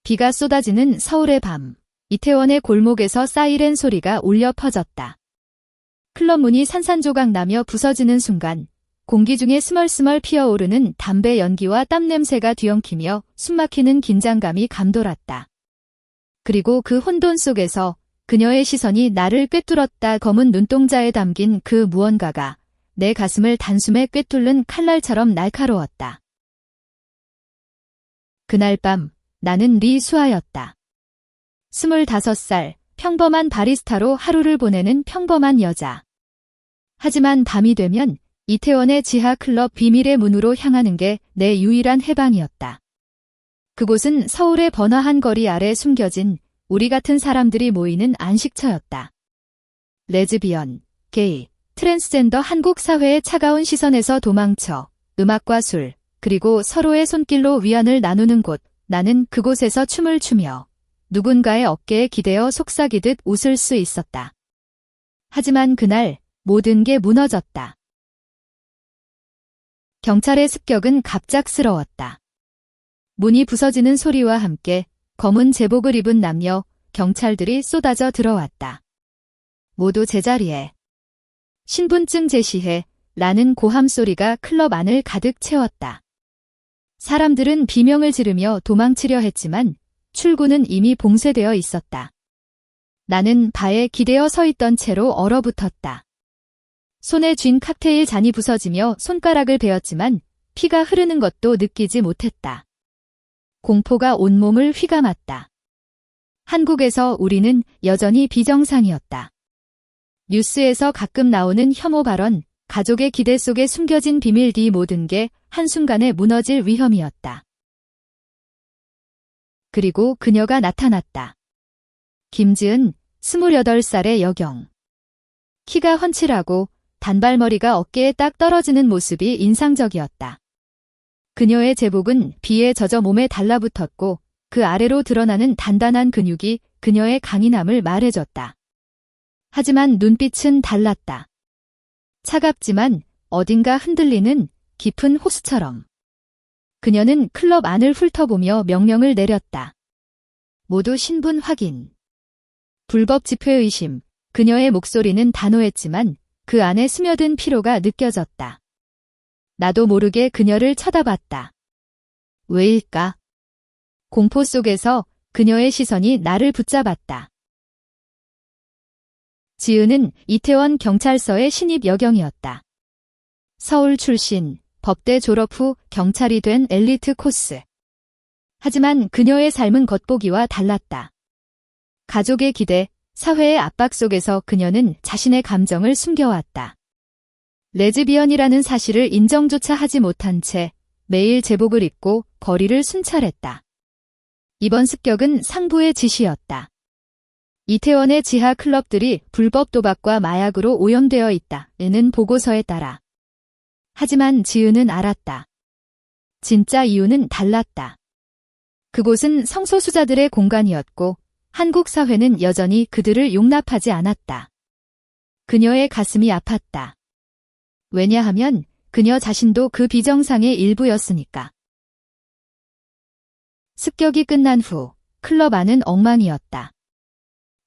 비가 쏟아지는 서울의 밤. 이태원의 골목에서 사이렌 소리가 울려 퍼졌다. 클럽 문이 산산조각 나며 부서지는 순간 공기 중에 스멀스멀 피어오르는 담배 연기와 땀 냄새가 뒤엉키며 숨막히는 긴장감이 감돌았다. 그리고 그 혼돈 속에서 그녀의 시선이 나를 꿰뚫었다. 검은 눈동자에 담긴 그 무언가가 내 가슴을 단숨에 꿰뚫는 칼날처럼 날카로웠다. 그날 밤 나는 리수아였다. 25살, 평범한 바리스타로 하루를 보내는 평범한 여자. 하지만 밤이 되면 이태원의 지하 클럽 비밀의 문으로 향하는 게 내 유일한 해방이었다. 그곳은 서울의 번화한 거리 아래 숨겨진 우리 같은 사람들이 모이는 안식처였다. 레즈비언, 게이, 트랜스젠더 한국 사회의 차가운 시선에서 도망쳐 음악과 술, 그리고 서로의 손길로 위안을 나누는 곳. 나는 그곳에서 춤을 추며 누군가의 어깨에 기대어 속삭이듯 웃을 수 있었다. 하지만 그날 모든 게 무너졌다. 경찰의 습격은 갑작스러웠다. 문이 부서지는 소리와 함께 검은 제복을 입은 남녀, 경찰들이 쏟아져 들어왔다. 모두 제자리에. 신분증 제시해 라는 고함 소리가 클럽 안을 가득 채웠다. 사람들은 비명을 지르며 도망치려 했지만 출구는 이미 봉쇄되어 있었다. 나는 바에 기대어 서 있던 채로 얼어붙었다. 손에 쥔 칵테일 잔이 부서지며 손가락을 베었지만 피가 흐르는 것도 느끼지 못했다. 공포가 온몸을 휘감았다. 한국에서 우리는 여전히 비정상이었다. 뉴스에서 가끔 나오는 혐오 발언, 가족의 기대 속에 숨겨진 비밀, 이 모든 게 한순간에 무너질 위험이었다. 그리고 그녀가 나타났다. 김지은, 28살의 여경. 키가 훤칠하고 단발머리가 어깨에 딱 떨어지는 모습이 인상적이었다. 그녀의 제복은 비에 젖어 몸에 달라붙었고 그 아래로 드러나는 단단한 근육이 그녀의 강인함을 말해줬다. 하지만 눈빛은 달랐다. 차갑지만 어딘가 흔들리는 깊은 호수처럼. 그녀는 클럽 안을 훑어보며 명령을 내렸다. 모두 신분 확인. 불법 집회 의심. 그녀의 목소리는 단호했지만 그 안에 스며든 피로가 느껴졌다. 나도 모르게 그녀를 쳐다봤다. 왜일까? 공포 속에서 그녀의 시선이 나를 붙잡았다. 지은은 이태원 경찰서의 신입 여경이었다. 서울 출신, 법대 졸업 후 경찰이 된 엘리트 코스. 하지만 그녀의 삶은 겉보기와 달랐다. 가족의 기대, 사회의 압박 속에서 그녀는 자신의 감정을 숨겨왔다. 레즈비언이라는 사실을 인정조차 하지 못한 채 매일 제복을 입고 거리를 순찰했다. 이번 습격은 상부의 지시였다. 이태원의 지하 클럽들이 불법 도박과 마약으로 오염되어 있다는 보고서에 따라. 하지만 지은은 알았다. 진짜 이유는 달랐다. 그곳은 성소수자들의 공간이었고 한국 사회는 여전히 그들을 용납하지 않았다. 그녀의 가슴이 아팠다. 왜냐하면 그녀 자신도 그 비정상의 일부였으니까. 습격이 끝난 후 클럽 안은 엉망이었다.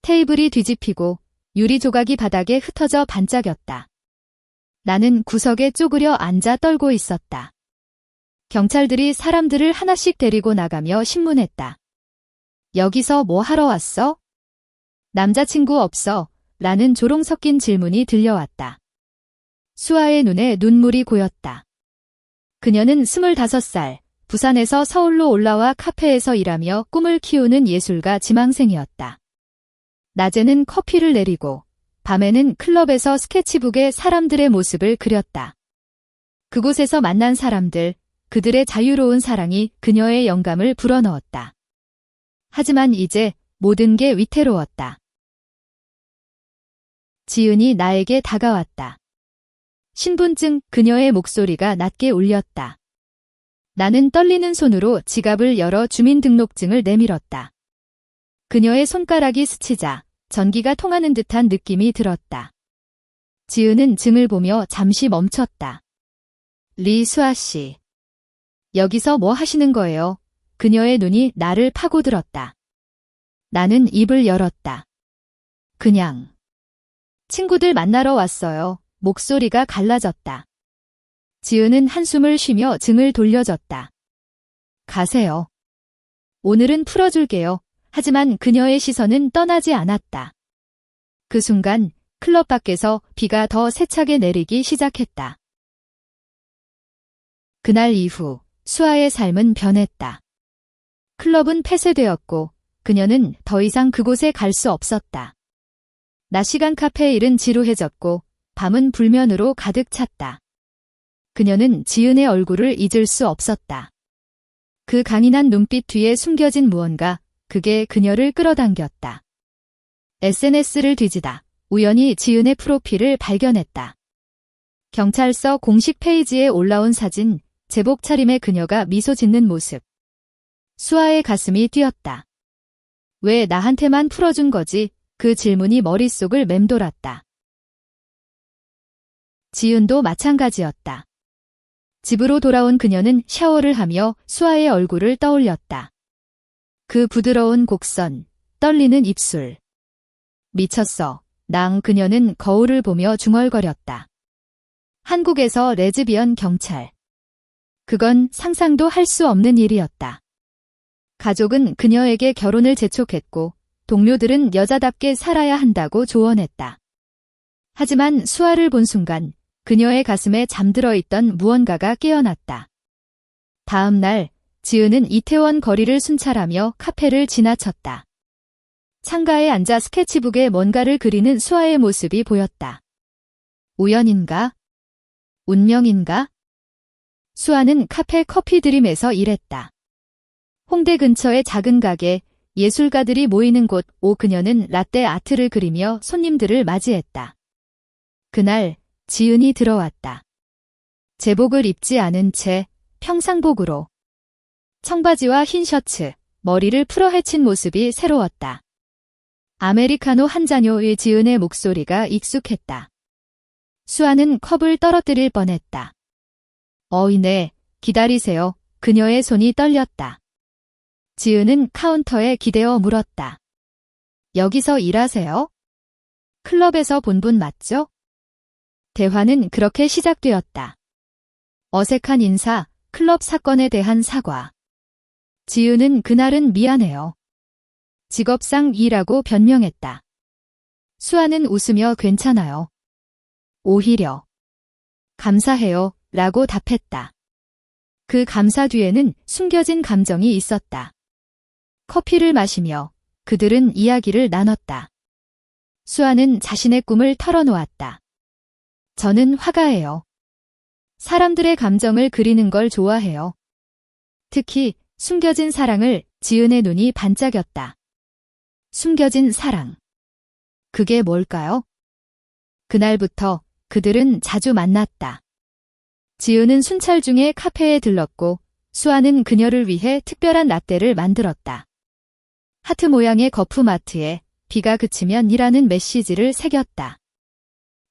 테이블이 뒤집히고 유리 조각이 바닥에 흩어져 반짝였다. 나는 구석에 쪼그려 앉아 떨고 있었다. 경찰들이 사람들을 하나씩 데리고 나가며 신문했다. 여기서 뭐 하러 왔어? 남자친구 없어? 라는 조롱 섞인 질문이 들려왔다. 수아의 눈에 눈물이 고였다. 그녀는 25살, 부산에서 서울로 올라와 카페에서 일하며 꿈을 키우는 예술가 지망생이었다. 낮에는 커피를 내리고 밤에는 클럽에서 스케치북에 사람들의 모습을 그렸다. 그곳에서 만난 사람들, 그들의 자유로운 사랑이 그녀의 영감을 불어넣었다. 하지만 이제 모든 게 위태로웠다. 지은이 나에게 다가왔다. 신분증, 그녀의 목소리가 낮게 울렸다. 나는 떨리는 손으로 지갑을 열어 주민등록증을 내밀었다. 그녀의 손가락이 스치자 전기가 통하는 듯한 느낌이 들었다. 지은은 증을 보며 잠시 멈췄다. 리수아 씨. 여기서 뭐 하시는 거예요? 그녀의 눈이 나를 파고들었다. 나는 입을 열었다. 그냥. 친구들 만나러 왔어요. 목소리가 갈라졌다. 지은은 한숨을 쉬며 등을 돌려줬다. 가세요. 오늘은 풀어줄게요. 하지만 그녀의 시선은 떠나지 않았다. 그 순간 클럽 밖에서 비가 더 세차게 내리기 시작했다. 그날 이후 수아의 삶은 변했다. 클럽은 폐쇄되었고 그녀는 더 이상 그곳에 갈 수 없었다. 낮 시간 카페의 일은 지루해졌고 밤은 불면으로 가득 찼다. 그녀는 지은의 얼굴을 잊을 수 없었다. 그 강인한 눈빛 뒤에 숨겨진 무언가, 그게 그녀를 끌어당겼다. SNS를 뒤지다 우연히 지은의 프로필을 발견했다. 경찰서 공식 페이지에 올라온 사진, 제복 차림의 그녀가 미소 짓는 모습. 수아의 가슴이 뛰었다. 왜 나한테만 풀어준 거지? 그 질문이 머릿속을 맴돌았다. 지은도 마찬가지였다. 집으로 돌아온 그녀는 샤워를 하며 수아의 얼굴을 떠올렸다. 그 부드러운 곡선, 떨리는 입술. 미쳤어. 그녀는 거울을 보며 중얼거렸다. 한국에서 레즈비언 경찰. 그건 상상도 할 수 없는 일이었다. 가족은 그녀에게 결혼을 재촉했고 동료들은 여자답게 살아야 한다고 조언했다. 하지만 수아를 본 순간 그녀의 가슴에 잠들어 있던 무언가가 깨어났다. 다음 날 지은은 이태원 거리를 순찰하며 카페를 지나쳤다. 창가에 앉아 스케치북에 뭔가를 그리는 수아의 모습이 보였다. 우연인가? 운명인가? 수아는 카페 커피 드림에서 일했다. 홍대 근처의 작은 가게, 예술가들이 모이는 곳, 그녀는 라떼 아트를 그리며 손님들을 맞이했다. 그날 지은이 들어왔다. 제복을 입지 않은 채 평상복으로. 청바지와 흰 셔츠, 머리를 풀어헤친 모습이 새로웠다. 아메리카노 한 잔요의 지은의 목소리가 익숙했다. 수아는 컵을 떨어뜨릴 뻔했다. 어이네, 기다리세요. 그녀의 손이 떨렸다. 지은은 카운터에 기대어 물었다. 여기서 일하세요? 클럽에서 본 분 맞죠? 대화는 그렇게 시작되었다. 어색한 인사, 클럽 사건에 대한 사과. 지은은 그날은 미안해요. 직업상 E라고 변명했다. 수아는 웃으며 괜찮아요. 오히려. 감사해요. 라고 답했다. 그 감사 뒤에는 숨겨진 감정이 있었다. 커피를 마시며 그들은 이야기를 나눴다. 수아는 자신의 꿈을 털어놓았다. 저는 화가예요. 사람들의 감정을 그리는 걸 좋아해요. 특히 숨겨진 사랑을. 지은의 눈이 반짝였다. 숨겨진 사랑. 그게 뭘까요? 그날부터 그들은 자주 만났다. 지은은 순찰 중에 카페에 들렀고 수아는 그녀를 위해 특별한 라떼를 만들었다. 하트 모양의 거품아트에 비가 그치면 이라는 메시지를 새겼다.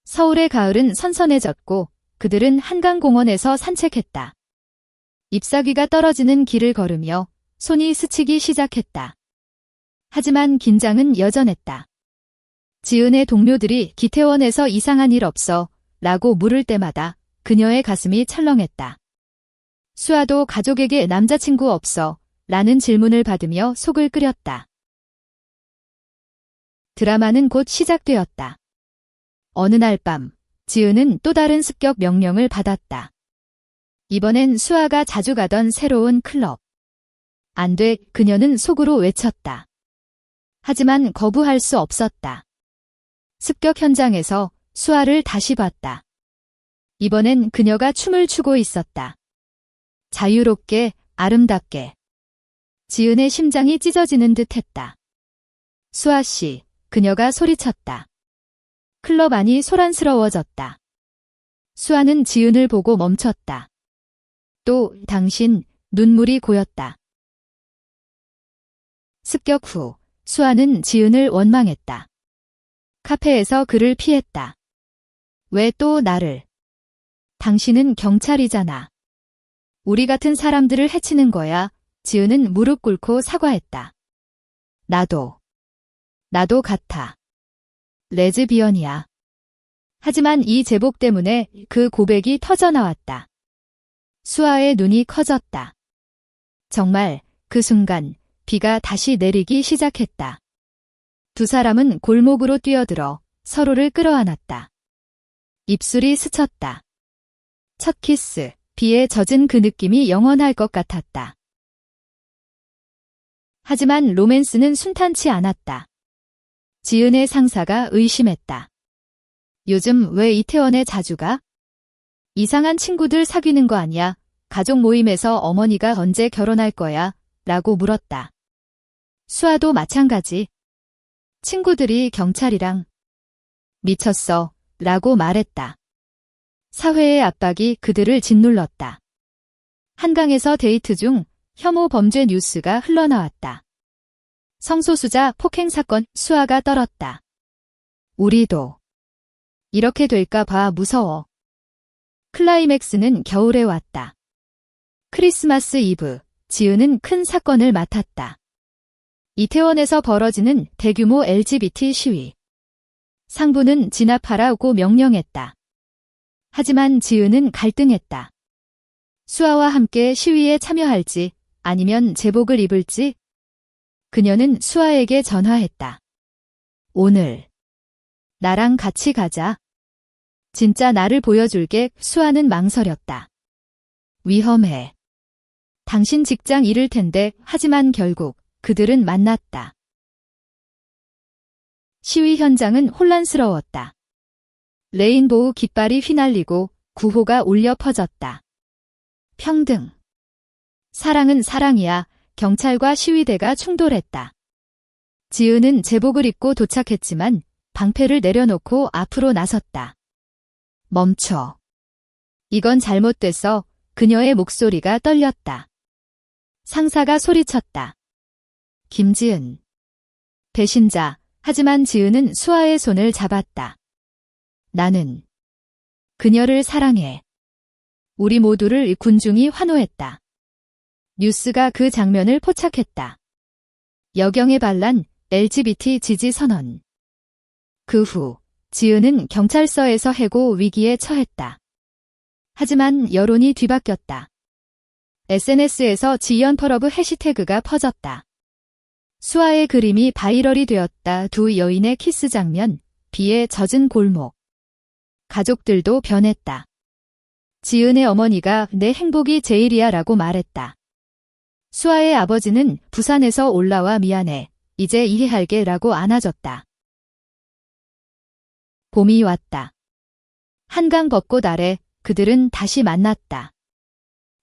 서울의 가을은 선선해졌고 그들은 한강공원에서 산책했다. 잎사귀가 떨어지는 길을 걸으며 손이 스치기 시작했다. 하지만 긴장은 여전했다. 지은의 동료들이 기태원에서 이상한 일 없어? 라고 물을 때마다 그녀의 가슴이 철렁했다. 수아도 가족에게 남자친구 없어? 라는 질문을 받으며 속을 끓였다. 드라마는 곧 시작되었다. 어느 날 밤, 지은은 또 다른 습격 명령을 받았다. 이번엔 수아가 자주 가던 새로운 클럽. 안 돼, 그녀는 속으로 외쳤다. 하지만 거부할 수 없었다. 습격 현장에서 수아를 다시 봤다. 이번엔 그녀가 춤을 추고 있었다. 자유롭게, 아름답게. 지은의 심장이 찢어지는 듯 했다. 수아 씨, 그녀가 소리쳤다. 클럽 안이 소란스러워졌다. 수아는 지은을 보고 멈췄다. 또 당신, 눈물이 고였다. 습격 후 수아는 지은을 원망했다. 카페에서 그를 피했다. 왜 또 나를? 당신은 경찰이잖아. 우리 같은 사람들을 해치는 거야. 지은은 무릎 꿇고 사과했다. 나도 같아. 레즈비언이야. 하지만 이 제복 때문에 그 고백이 터져나왔다. 수아의 눈이 커졌다. 정말 그 순간 비가 다시 내리기 시작했다. 두 사람은 골목으로 뛰어들어 서로를 끌어안았다. 입술이 스쳤다. 첫 키스, 비에 젖은 그 느낌이 영원할 것 같았다. 하지만 로맨스는 순탄치 않았다. 지은의 상사가 의심했다. 요즘 왜 이태원에 자주 가? 이상한 친구들 사귀는 거 아니야? 가족 모임에서 어머니가 언제 결혼할 거야? 라고 물었다. 수아도 마찬가지. 친구들이 경찰이랑 미쳤어 라고 말했다. 사회의 압박이 그들을 짓눌렀다. 한강에서 데이트 중 혐오 범죄 뉴스가 흘러나왔다. 성소수자 폭행 사건 수아가 떨었다. 우리도 이렇게 될까 봐 무서워. 클라이맥스는 겨울에 왔다. 크리스마스 이브, 지은은 큰 사건을 맡았다. 이태원에서 벌어지는 대규모 LGBT 시위. 상부는 진압하라고 명령했다. 하지만 지은은 갈등했다. 수아와 함께 시위에 참여할지 아니면 제복을 입을지. 그녀는 수아에게 전화했다. 오늘 나랑 같이 가자. 진짜 나를 보여줄게. 수아는 망설였다. 위험해. 당신 직장 잃을 텐데. 하지만 결국 그들은 만났다. 시위 현장은 혼란스러웠다. 레인보우 깃발이 휘날리고 구호가 울려 퍼졌다. 평등. 사랑은 사랑이야. 경찰과 시위대가 충돌했다. 지은은 제복을 입고 도착했지만 방패를 내려놓고 앞으로 나섰다. 멈춰. 이건 잘못됐어. 그녀의 목소리가 떨렸다. 상사가 소리쳤다. 김지은. 배신자. 하지만 지은은 수아의 손을 잡았다. 나는 그녀를 사랑해. 우리 모두를 군중이 환호했다. 뉴스가 그 장면을 포착했다. 여경의 반란, LGBT 지지 선언. 그 후 지은은 경찰서에서 해고 위기에 처했다. 하지만 여론이 뒤바뀌었다. SNS에서 지연펄러브 해시태그가 퍼졌다. 수아의 그림이 바이럴이 되었다. 두 여인의 키스 장면, 비에 젖은 골목. 가족들도 변했다. 지은의 어머니가 내 행복이 제일이야 라고 말했다. 수아의 아버지는 부산에서 올라와 미안해. 이제 이해할게 라고 안아줬다. 봄이 왔다. 한강 벚꽃 아래 그들은 다시 만났다.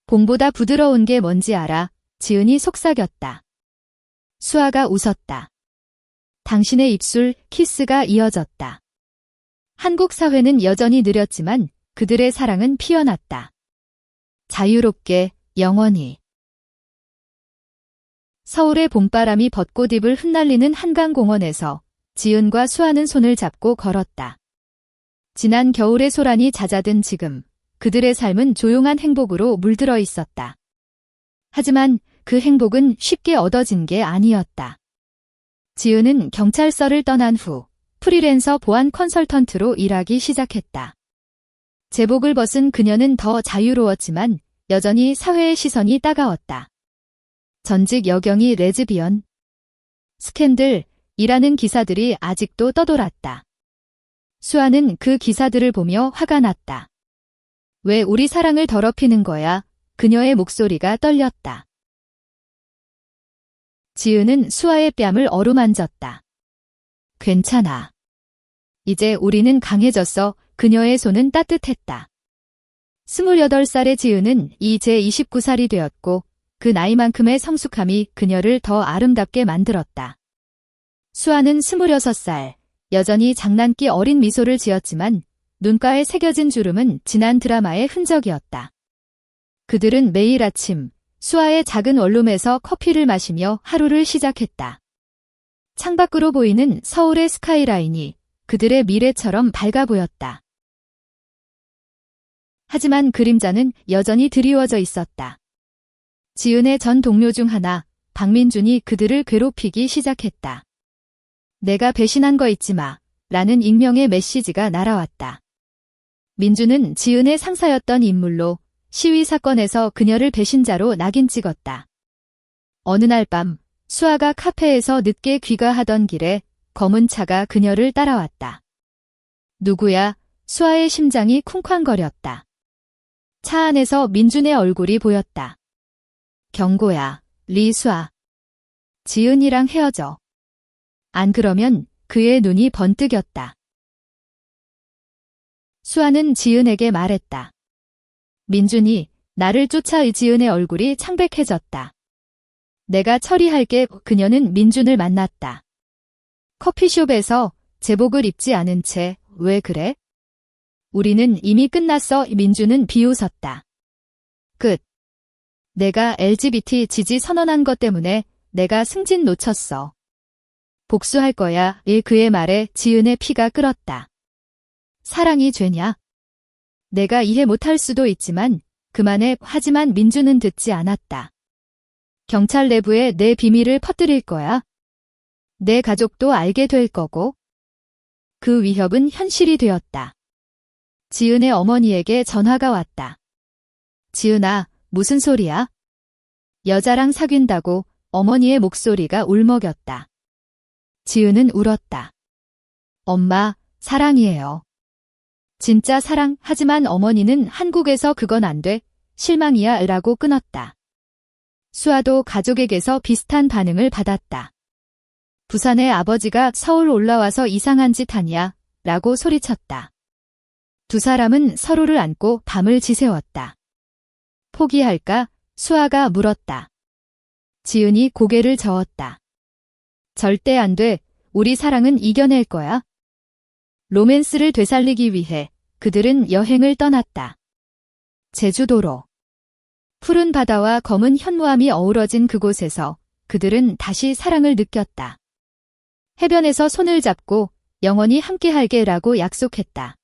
봄보다 부드러운 게 뭔지 알아? 지은이 속삭였다. 수아가 웃었다. 당신의 입술 키스가 이어졌다. 한국 사회는 여전히 느렸지만 그들의 사랑은 피어났다. 자유롭게, 영원히. 서울의 봄바람이 벚꽃잎을 흩날리는 한강공원에서 지은과 수아는 손을 잡고 걸었다. 지난 겨울의 소란이 잦아든 지금 그들의 삶은 조용한 행복으로 물들어 있었다. 하지만 그 행복은 쉽게 얻어진 게 아니었다. 지은은 경찰서를 떠난 후 프리랜서 보안 컨설턴트로 일하기 시작했다. 제복을 벗은 그녀는 더 자유로웠지만 여전히 사회의 시선이 따가웠다. 전직 여경이 레즈비언. 스캔들이라는 기사들이 아직도 떠돌았다. 수아는 그 기사들을 보며 화가 났다. 왜 우리 사랑을 더럽히는 거야? 그녀의 목소리가 떨렸다. 지은은 수아의 뺨을 어루만졌다. 괜찮아. 이제 우리는 강해졌어. 그녀의 손은 따뜻했다. 28살의 지은은 이제 29살이 되었고 그 나이만큼의 성숙함이 그녀를 더 아름답게 만들었다. 수아는 26살, 여전히 장난기 어린 미소를 지었지만 눈가에 새겨진 주름은 지난 드라마의 흔적이었다. 그들은 매일 아침 수아의 작은 원룸에서 커피를 마시며 하루를 시작했다. 창밖으로 보이는 서울의 스카이라인이 그들의 미래처럼 밝아 보였다. 하지만 그림자는 여전히 드리워져 있었다. 지은의 전 동료 중 하나, 박민준이 그들을 괴롭히기 시작했다. 내가 배신한 거 잊지 마. 라는 익명의 메시지가 날아왔다. 민준은 지은의 상사였던 인물로 시위 사건에서 그녀를 배신자로 낙인 찍었다. 어느 날 밤, 수아가 카페에서 늦게 귀가하던 길에 검은 차가 그녀를 따라왔다. 누구야? 수아의 심장이 쿵쾅거렸다. 차 안에서 민준의 얼굴이 보였다. 경고야, 리수아. 지은이랑 헤어져. 안 그러면 그의 눈이 번뜩였다. 수아는 지은에게 말했다. 민준이 나를 쫓아. 지은의 얼굴이 창백해졌다. 내가 처리할게. 그녀는 민준을 만났다. 커피숍에서 제복을 입지 않은 채 왜 그래? 우리는 이미 끝났어. 민준은 비웃었다. 끝. 내가 LGBT 지지 선언한 것 때문에 내가 승진 놓쳤어. 복수할 거야. 그의 말에 지은의 피가 끓었다. 사랑이 죄냐? 내가 이해 못할 수도 있지만 그만해. 하지만 민준은 듣지 않았다. 경찰 내부에 내 비밀을 퍼뜨릴 거야. 내 가족도 알게 될 거고. 그 위협은 현실이 되었다. 지은의 어머니에게 전화가 왔다. 지은아, 무슨 소리야? 여자랑 사귄다고. 어머니의 목소리가 울먹였다. 지은은 울었다. 엄마, 사랑이에요. 진짜 사랑. 하지만 어머니는 한국에서 그건 안 돼. 실망이야. 라고 끊었다. 수아도 가족에게서 비슷한 반응을 받았다. 부산의 아버지가 서울 올라와서 이상한 짓 하냐? 라고 소리쳤다. 두 사람은 서로를 안고 밤을 지새웠다. 포기할까? 수아가 물었다. 지은이 고개를 저었다. 절대 안 돼. 우리 사랑은 이겨낼 거야. 로맨스를 되살리기 위해 그들은 여행을 떠났다. 제주도로. 푸른 바다와 검은 현무암이 어우러진 그곳에서 그들은 다시 사랑을 느꼈다. 해변에서 손을 잡고 영원히 함께할게라고 약속했다.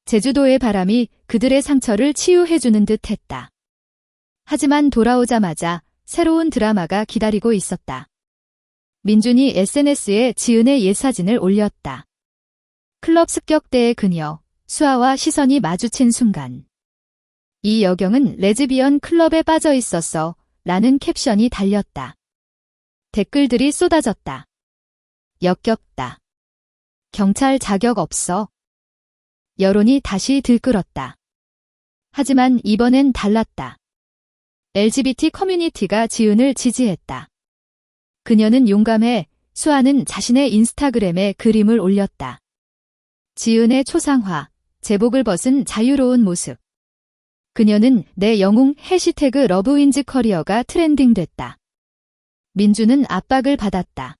제주도의 바람이 그들의 상처를 치유해주는 듯 했다. 하지만 돌아오자마자 새로운 드라마가 기다리고 있었다. 민준이 SNS에 지은의 옛 사진을 올렸다. 클럽 습격대의 그녀, 수아와 시선이 마주친 순간. 이 여경은 레즈비언 클럽에 빠져 있었어. 라는 캡션이 달렸다. 댓글들이 쏟아졌다. 역겹다. 경찰 자격 없어. 여론이 다시 들끓었다. 하지만 이번엔 달랐다. LGBT 커뮤니티가 지은을 지지했다. 그녀는 용감해. 수아는 자신의 인스타그램에 그림을 올렸다. 지은의 초상화, 제복을 벗은 자유로운 모습. 그녀는 내 영웅 해시태그 러브윈즈 커리어가 트렌딩됐다. 민준은 압박을 받았다.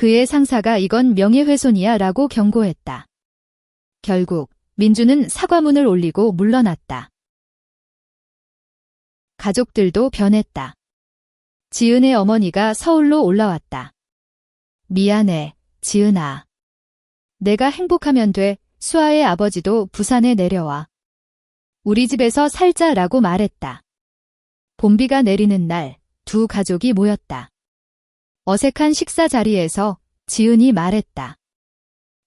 그의 상사가 이건 명예훼손이야 라고 경고했다. 결국 민준은 사과문을 올리고 물러났다. 가족들도 변했다. 지은의 어머니가 서울로 올라왔다. 미안해, 지은아. 내가 행복하면 돼. 수아의 아버지도 부산에 내려와. 우리 집에서 살자라고 말했다. 봄비가 내리는 날, 두 가족이 모였다. 어색한 식사 자리에서 지은이 말했다.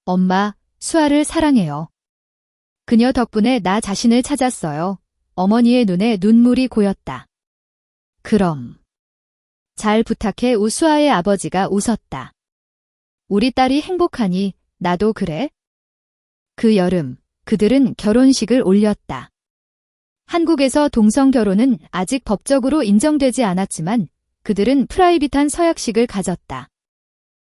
엄마, 수아를 사랑해요. 그녀 덕분에 나 자신을 찾았어요. 어머니의 눈에 눈물이 고였다. 그럼. 잘 부탁해. 수아의 아버지가 웃었다. 우리 딸이 행복하니 나도 그래? 그 여름, 그들은 결혼식을 올렸다. 한국에서 동성 결혼은 아직 법적으로 인정되지 않았지만 그들은 프라이빗한 서약식을 가졌다.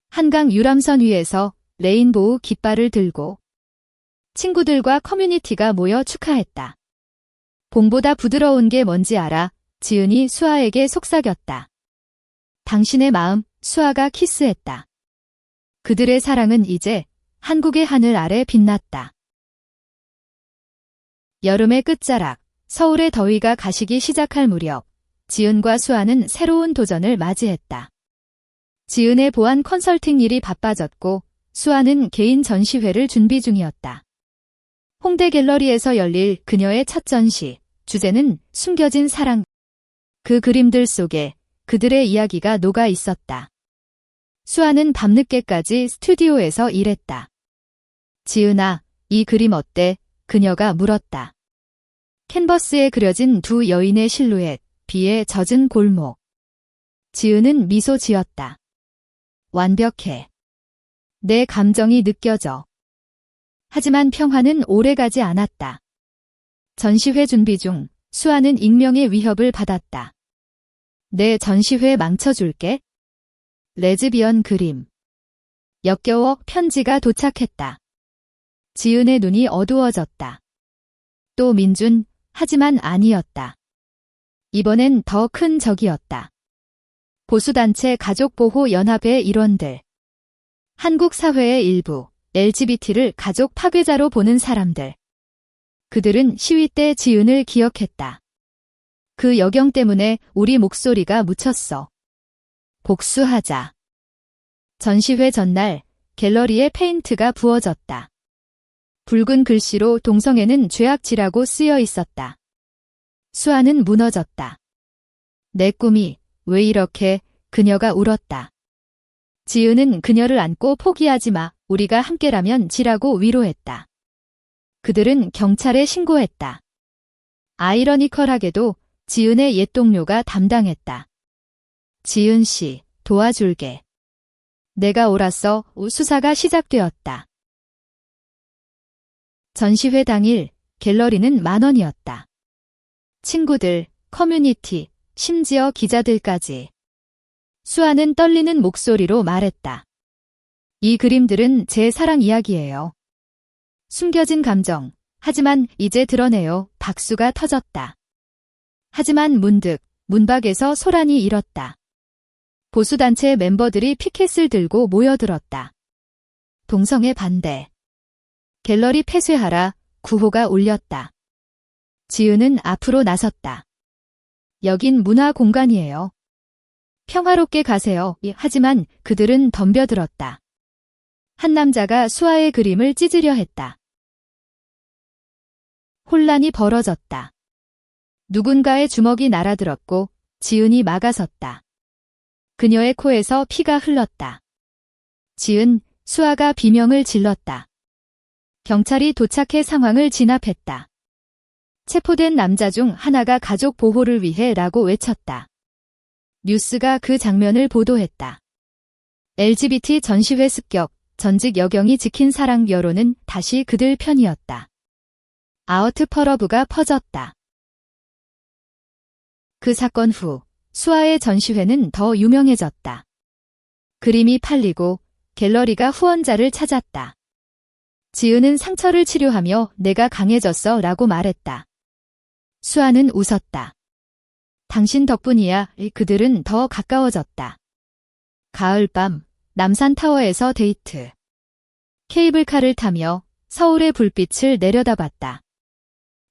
한강 유람선 위에서 레인보우 깃발을 들고 친구들과 커뮤니티가 모여 축하했다. 봄보다 부드러운 게 뭔지 알아? 지은이 수아에게 속삭였다. 당신의 마음, 수아가 키스했다. 그들의 사랑은 이제 한국의 하늘 아래 빛났다. 여름의 끝자락, 서울의 더위가 가시기 시작할 무렵, 지은과 수아는 새로운 도전을 맞이했다. 지은의 보안 컨설팅 일이 바빠졌고 수아는 개인 전시회를 준비 중이었다. 홍대 갤러리에서 열릴 그녀의 첫 전시, 주제는 숨겨진 사랑. 그 그림들 속에 그들의 이야기가 녹아 있었다. 수아는 밤늦게까지 스튜디오에서 일했다. 지은아, 이 그림 어때? 그녀가 물었다. 캔버스에 그려진 두 여인의 실루엣, 비에 젖은 골목. 지은은 미소 지었다. 완벽해. 내 감정이 느껴져. 하지만 평화는 오래가지 않았다. 전시회 준비 중 수아는 익명의 위협을 받았다. 내 전시회 망쳐줄게. 레즈비언 그림. 역겨워 편지가 도착했다. 지은의 눈이 어두워졌다. 또 민준, 하지만 아니었다. 이번엔 더 큰 적이었다. 보수단체 가족보호연합의 일원들. 한국 사회의 일부, LGBT를 가족 파괴자로 보는 사람들. 그들은 시위 때 지은을 기억했다. 그 여경 때문에 우리 목소리가 묻혔어. 복수하자. 전시회 전날 갤러리에 페인트가 부어졌다. 붉은 글씨로 동성애는 죄악지라고 쓰여 있었다. 수아는 무너졌다. 내 꿈이 왜 이렇게, 그녀가 울었다. 지은은 그녀를 안고 포기하지 마, 우리가 함께라면 지라고 위로했다. 그들은 경찰에 신고했다. 아이러니컬하게도 지은의 옛 동료가 담당했다. 지은 씨, 도와줄게. 내가 옳았어. 수사가 시작되었다. 전시회 당일 갤러리는 10,000원이었다. 친구들, 커뮤니티, 심지어 기자들까지. 수아는 떨리는 목소리로 말했다. 이 그림들은 제 사랑 이야기예요. 숨겨진 감정, 하지만 이제 드러내요. 박수가 터졌다. 하지만 문득 문밖에서 소란이 일었다. 보수단체 멤버들이 피켓을 들고 모여들었다. 동성애 반대. 갤러리 폐쇄하라, 구호가 울렸다. 지은은 앞으로 나섰다. 여긴 문화 공간이에요. 평화롭게 가세요. 하지만 그들은 덤벼들었다. 한 남자가 수아의 그림을 찢으려 했다. 혼란이 벌어졌다. 누군가의 주먹이 날아들었고 지은이 막아섰다. 그녀의 코에서 피가 흘렀다. 지은, 수아가 비명을 질렀다. 경찰이 도착해 상황을 진압했다. 체포된 남자 중 하나가 가족 보호를 위해 라고 외쳤다. 뉴스가 그 장면을 보도했다. LGBT 전시회 습격, 전직 여경이 지킨 사랑 여론은 다시 그들 편이었다. 아우트 퍼러브가 퍼졌다. 그 사건 후 수아의 전시회는 더 유명해졌다. 그림이 팔리고 갤러리가 후원자를 찾았다. 지은은 상처를 치료하며 내가 강해졌어 라고 말했다. 수아는 웃었다. 당신 덕분이야. 그들은 더 가까워졌다. 가을밤 남산타워에서 데이트. 케이블카를 타며 서울의 불빛을 내려다봤다.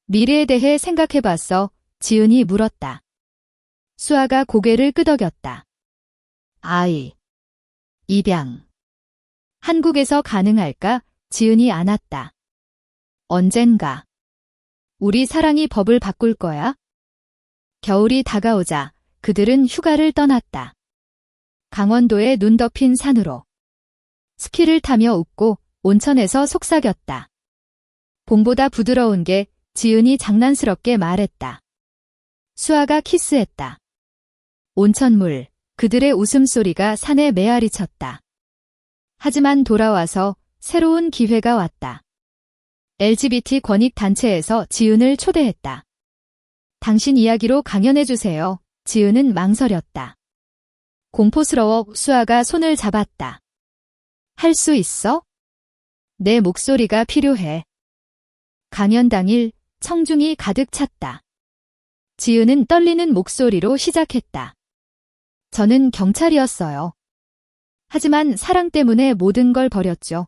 미래에 대해 생각해봤어. 지은이 물었다. 수아가 고개를 끄덕였다. 아이. 입양. 한국에서 가능할까? 지은이 안았다. 언젠가. 우리 사랑이 법을 바꿀 거야? 겨울이 다가오자 그들은 휴가를 떠났다. 강원도의 눈 덮인 산으로. 스키를 타며 웃고 온천에서 속삭였다. 봄보다 부드러운 게 지은이 장난스럽게 말했다. 수아가 키스했다. 온천물, 그들의 웃음소리가 산에 메아리 쳤다. 하지만 돌아와서 새로운 기회가 왔다. LGBT 권익단체에서 지은을 초대했다. 당신 이야기로 강연해주세요. 지은은 망설였다. 공포스러워 수아가 손을 잡았다. 할 수 있어? 내 목소리가 필요해. 강연 당일 청중이 가득 찼다. 지은은 떨리는 목소리로 시작했다. 저는 경찰이었어요. 하지만 사랑 때문에 모든 걸 버렸죠.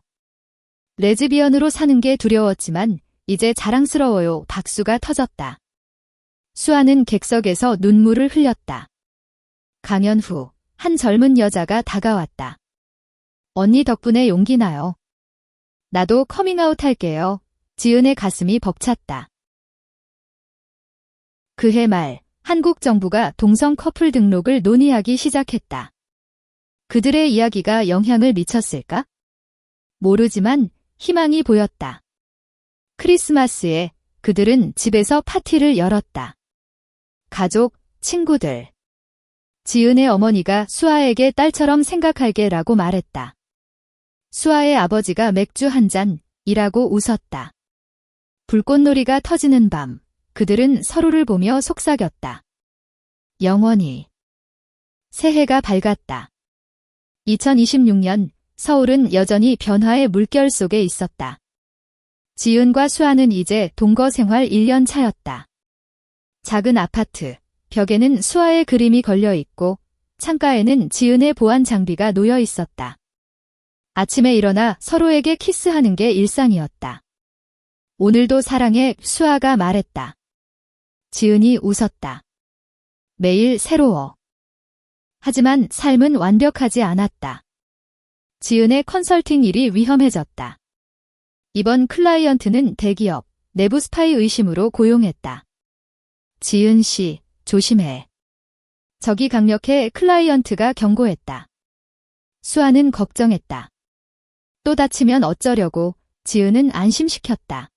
레즈비언으로 사는 게 두려웠지만 이제 자랑스러워요. 박수가 터졌다. 수아는 객석에서 눈물을 흘렸다. 강연 후 한 젊은 여자가 다가왔다. 언니 덕분에 용기 나요. 나도 커밍아웃 할게요. 지은의 가슴이 벅찼다. 그해 말 한국 정부가 동성 커플 등록을 논의하기 시작했다. 그들의 이야기가 영향을 미쳤을까? 모르지만 희망이 보였다. 크리스마스에 그들은 집에서 파티를 열었다. 가족, 친구들. 지은의 어머니가 수아에게 딸처럼 생각할게라고 말했다. 수아의 아버지가 맥주 한 잔이라고 웃었다. 불꽃놀이가 터지는 밤, 그들은 서로를 보며 속삭였다. 영원히. 새해가 밝았다. 2026년 서울은 여전히 변화의 물결 속에 있었다. 지은과 수아는 이제 동거 생활 1년 차였다. 작은 아파트, 벽에는 수아의 그림이 걸려 있고 창가에는 지은의 보안 장비가 놓여 있었다. 아침에 일어나 서로에게 키스하는 게 일상이었다. 오늘도 사랑해, 수아가 말했다. 지은이 웃었다. 매일 새로워. 하지만 삶은 완벽하지 않았다. 지은의 컨설팅 일이 위험해졌다. 이번 클라이언트는 대기업, 내부 스파이 의심으로 고용했다. 지은 씨, 조심해. 적이 강력해, 클라이언트가 경고했다. 수아는 걱정했다. 또 다치면 어쩌려고. 지은은 안심시켰다.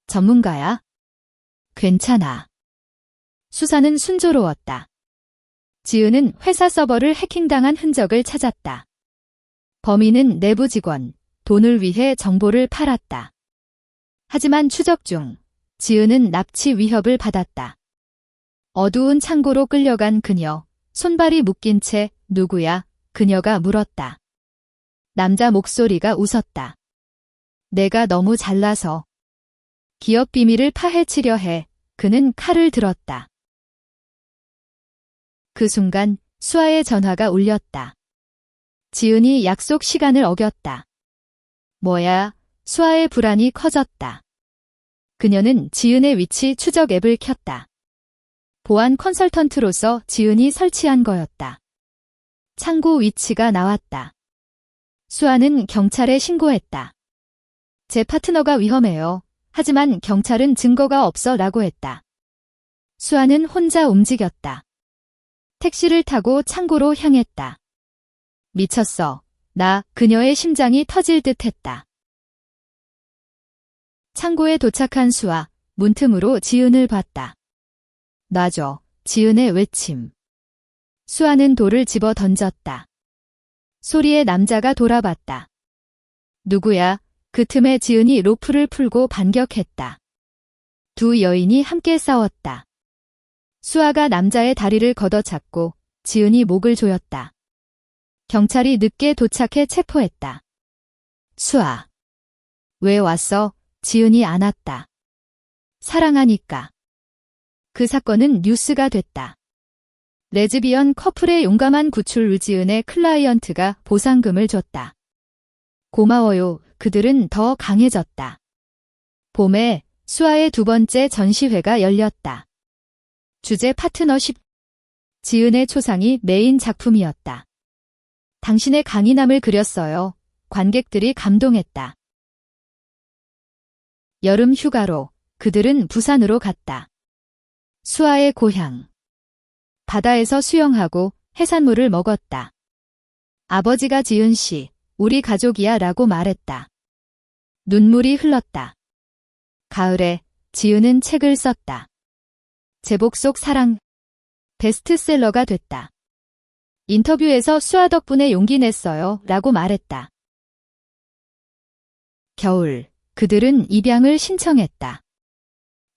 전문가야? 괜찮아. 수사는 순조로웠다. 지은은 회사 서버를 해킹당한 흔적을 찾았다. 범인은 내부 직원, 돈을 위해 정보를 팔았다. 하지만 추적 중 지은은 납치 위협을 받았다. 어두운 창고로 끌려간 그녀, 손발이 묶인 채 누구야? 그녀가 물었다. 남자 목소리가 웃었다. 내가 너무 잘나서. 기업 비밀을 파헤치려 해. 그는 칼을 들었다. 그 순간 수아의 전화가 울렸다. 지은이 약속 시간을 어겼다. 뭐야? 수아의 불안이 커졌다. 그녀는 지은의 위치 추적 앱을 켰다. 보안 컨설턴트로서 지은이 설치한 거였다. 창고 위치가 나왔다. 수아는 경찰에 신고했다. 제 파트너가 위험해요. 하지만 경찰은 증거가 없어 라고 했다. 수아는 혼자 움직였다. 택시를 타고 창고로 향했다. 미쳤어. 그녀의 심장이 터질 듯 했다. 창고에 도착한 수아, 문틈으로 지은을 봤다. 놔줘. 지은의 외침. 수아는 돌을 집어 던졌다. 소리에 남자가 돌아봤다. 누구야? 그 틈에 지은이 로프를 풀고 반격했다. 두 여인이 함께 싸웠다. 수아가 남자의 다리를 걷어찼고 지은이 목을 조였다. 경찰이 늦게 도착해 체포했다. 수아. 왜 왔어? 지은이 안 왔다. 사랑하니까. 그 사건은 뉴스가 됐다. 레즈비언 커플의 용감한 구출 류지은의 클라이언트가 보상금을 줬다. 고마워요. 그들은 더 강해졌다. 봄에 수아의 두 번째 전시회가 열렸다. 주제 파트너십. 지은의 초상이 메인 작품이었다. 당신의 강인함을 그렸어요. 관객들이 감동했다. 여름 휴가로 그들은 부산으로 갔다. 수아의 고향. 바다에서 수영하고 해산물을 먹었다. 아버지가 지은 씨, 우리 가족이야 라고 말했다. 눈물이 흘렀다. 가을에 지은은 책을 썼다. 제복 속 사랑. 베스트셀러가 됐다. 인터뷰에서 수아 덕분에 용기 냈어요 라고 말했다. 겨울, 그들은 입양을 신청했다.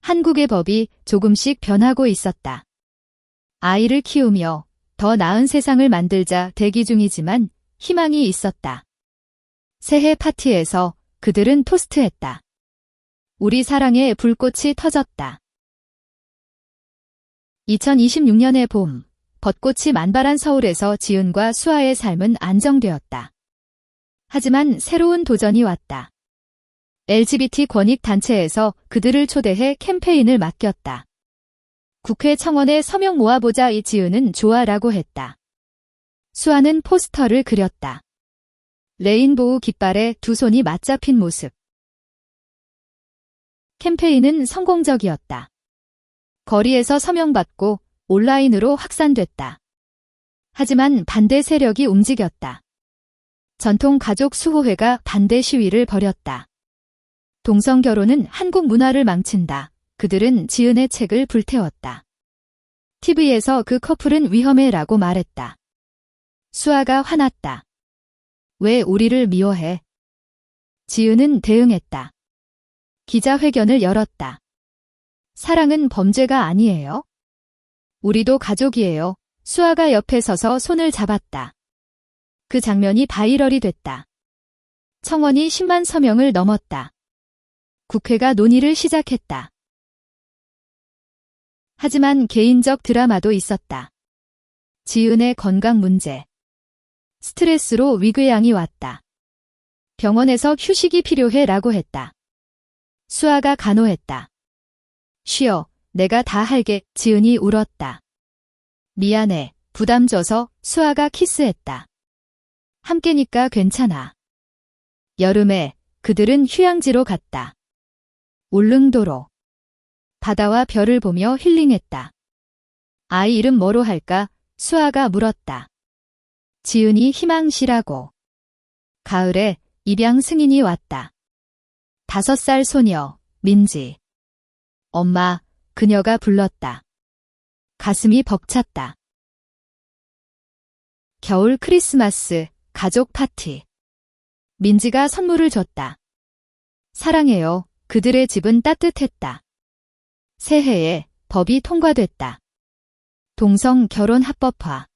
한국의 법이 조금씩 변하고 있었다. 아이를 키우며 더 나은 세상을 만들자 대기 중이지만 희망이 있었다. 새해 파티에서 그들은 토스트했다. 우리 사랑의 불꽃이 터졌다. 2026년의 봄, 벚꽃이 만발한 서울에서 지은과 수아의 삶은 안정되었다. 하지만 새로운 도전이 왔다. LGBT 권익단체에서 그들을 초대해 캠페인을 맡겼다. 국회 청원에 서명 모아보자. 지은은 좋아라고 했다. 수아는 포스터를 그렸다. 레인보우 깃발에 두 손이 맞잡힌 모습. 캠페인은 성공적이었다. 거리에서 서명받고 온라인으로 확산됐다. 하지만 반대 세력이 움직였다. 전통 가족 수호회가 반대 시위를 벌였다. 동성 결혼은 한국 문화를 망친다. 그들은 지은의 책을 불태웠다. TV에서 그 커플은 위험해라고 말했다. 수아가 화났다. 왜 우리를 미워해? 지은은 대응했다. 기자회견을 열었다. 사랑은 범죄가 아니에요. 우리도 가족이에요. 수아가 옆에 서서 손을 잡았다. 그 장면이 바이럴이 됐다. 청원이 10만 서명을 넘었다. 국회가 논의를 시작했다. 하지만 개인적 드라마도 있었다. 지은의 건강 문제. 스트레스로 위궤양이 왔다. 병원에서 휴식이 필요해라고 했다. 수아가 간호했다. 쉬어, 내가 다 할게. 지은이 울었다. 미안해, 부담 줘서. 수아가 키스했다. 함께니까 괜찮아. 여름에 그들은 휴양지로 갔다. 울릉도로. 바다와 별을 보며 힐링했다. 아이 이름 뭐로 할까? 수아가 물었다. 지은이 희망시라고. 가을에 입양 승인이 왔다. 5살 소녀, 민지. 엄마, 그녀가 불렀다. 가슴이 벅찼다. 겨울 크리스마스, 가족 파티. 민지가 선물을 줬다. 사랑해요. 그들의 집은 따뜻했다. 새해에 법이 통과됐다. 동성 결혼 합법화.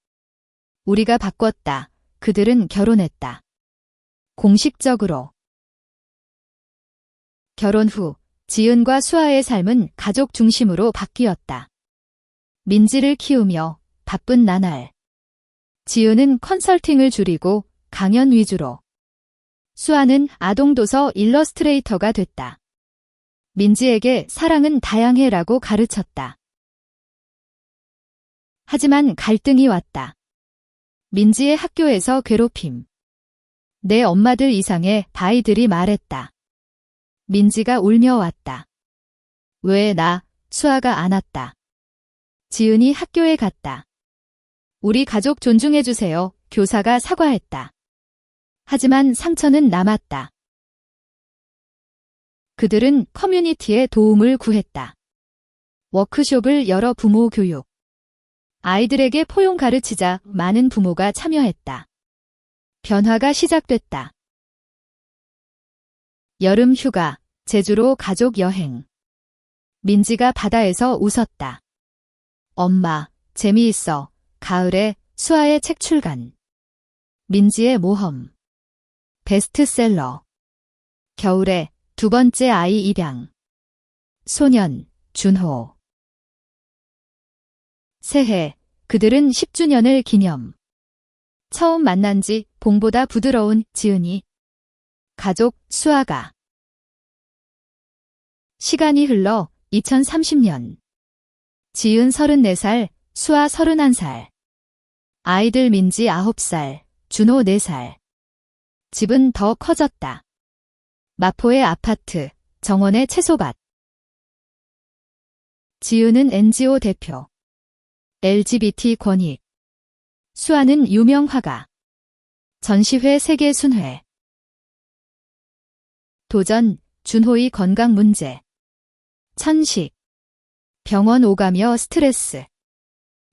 우리가 바꿨다. 그들은 결혼했다. 공식적으로. 결혼 후 지은과 수아의 삶은 가족 중심으로 바뀌었다. 민지를 키우며 바쁜 나날. 지은은 컨설팅을 줄이고 강연 위주로. 수아는 아동도서 일러스트레이터가 됐다. 민지에게 사랑은 다양해라고 가르쳤다. 하지만 갈등이 왔다. 민지의 학교에서 괴롭힘. 내 엄마들 이상해, 아이들이 말했다. 민지가 울며 왔다. 왜 나? 수아가 안았다. 지은이 학교에 갔다. 우리 가족 존중해주세요. 교사가 사과했다. 하지만 상처는 남았다. 그들은 커뮤니티에 도움을 구했다. 워크숍을 열어 부모 교육. 아이들에게 포용 가르치자 많은 부모가 참여했다. 변화가 시작됐다. 여름 휴가, 제주로 가족 여행. 민지가 바다에서 웃었다. 엄마, 재미있어. 가을에 수아의 책 출간. 민지의 모험. 베스트셀러. 겨울에 2번째 아이 입양. 소년, 준호. 새해, 그들은 10주년을 기념. 처음 만난 지 봉보다 부드러운 지은이. 가족, 수아가. 시간이 흘러 2030년. 지은 34살, 수아 31살. 아이들 민지 9살, 준호 4살. 집은 더 커졌다. 마포의 아파트, 정원의 채소밭. 지은은 NGO 대표. LGBT 권익. 수아는 유명 화가. 전시회 세계 순회. 도전, 준호의 건강 문제. 천식. 병원 오가며 스트레스.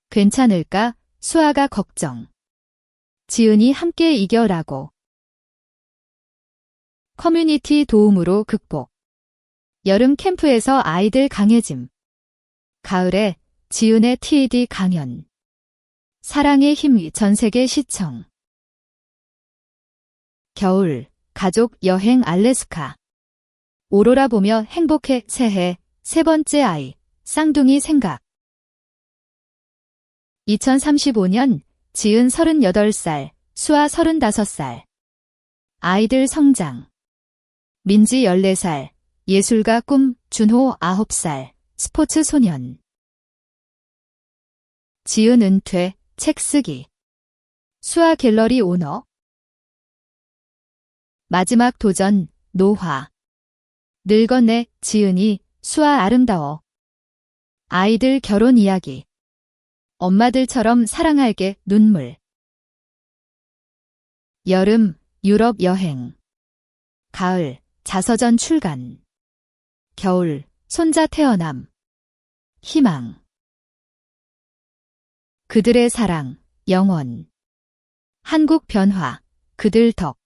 괜찮을까? 수아가 걱정. 지은이 함께 이겨라고. 커뮤니티 도움으로 극복. 여름 캠프에서 아이들 강해짐. 가을에 지은의 TED 강연. 사랑의 힘 전세계 시청. 겨울, 가족 여행 알래스카. 오로라 보며 행복해. 새해, 3번째 아이, 쌍둥이 생각. 2035년, 지은 38살, 수아 35살. 아이들 성장. 민지 14살, 예술가 꿈, 준호 9살, 스포츠 소년. 지은 은퇴, 책 쓰기. 수아 갤러리 오너. 마지막 도전, 노화. 늙었네, 지은이, 수아 아름다워. 아이들 결혼 이야기. 엄마들처럼 사랑할게 눈물. 여름 유럽 여행. 가을 자서전 출간. 겨울 손자 태어남. 희망. 그들의 사랑 영원. 한국 변화 그들 덕.